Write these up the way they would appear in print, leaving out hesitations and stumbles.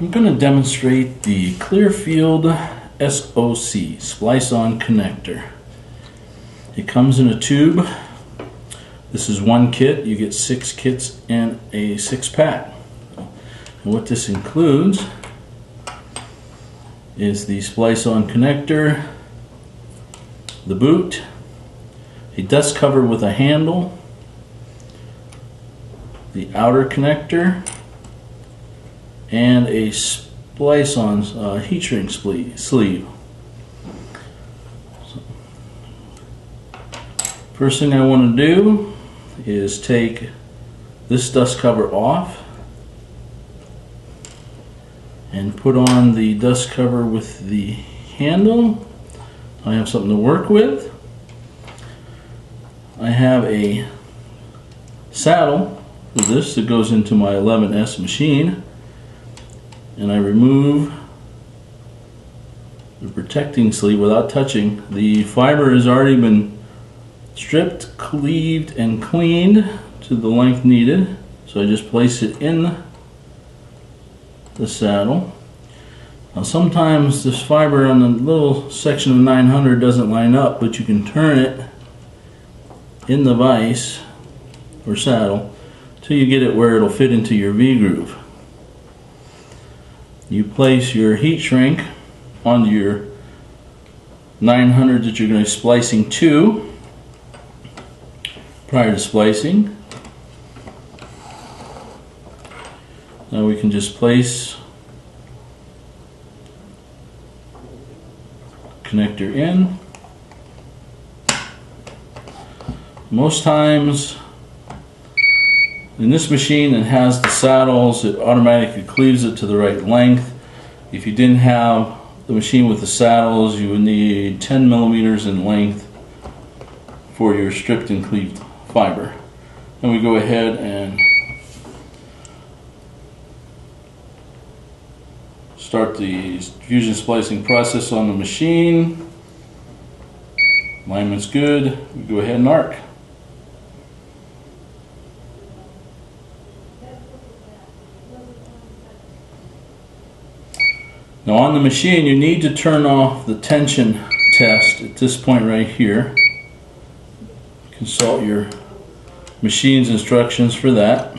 I'm going to demonstrate the Clearfield SOC, Splice-on connector. It comes in a tube. This is one kit. You get 6 kits in a 6-pack. And what this includes is the Splice-on connector, the boot, a dust cover with a handle, the outer connector, and a Splice-on heat shrink sleeve. So, first thing I want to do is take this dust cover off and put on the dust cover with the handle. I have something to work with. I have a saddle for this that goes into my 11S machine, and I remove the protecting sleeve without touching. The fiber has already been stripped, cleaved, and cleaned to the length needed, so I just place it in the saddle. Now sometimes this fiber on the little section of 900 doesn't line up, but you can turn it in the vise or saddle till you get it where it'll fit into your V-groove. You place your heat shrink onto your 900 that you're going to be splicing to prior to splicing. Now we can just place connector in. Most times in this machine that has the saddles, it automatically cleaves it to the right length. If you didn't have the machine with the saddles, you would need 10 millimeters in length for your stripped and cleaved fiber. Then we go ahead and start the fusion splicing process on the machine. Alignment's good. We go ahead and arc. Now on the machine, you need to turn off the tension test at this point right here. Consult your machine's instructions for that.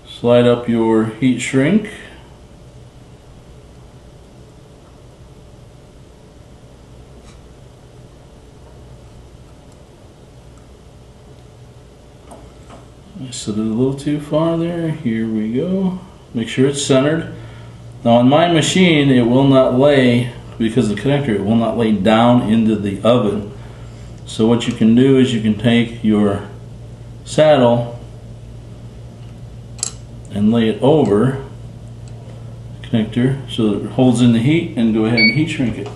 Slide up your heat shrink. I slid it a little too far there. Here we go. Make sure it's centered. Now on my machine, it will not lay, because of the connector, it will not lay down into the oven. So what you can do is you can take your saddle and lay it over the connector so that it holds in the heat, and go ahead and heat shrink it.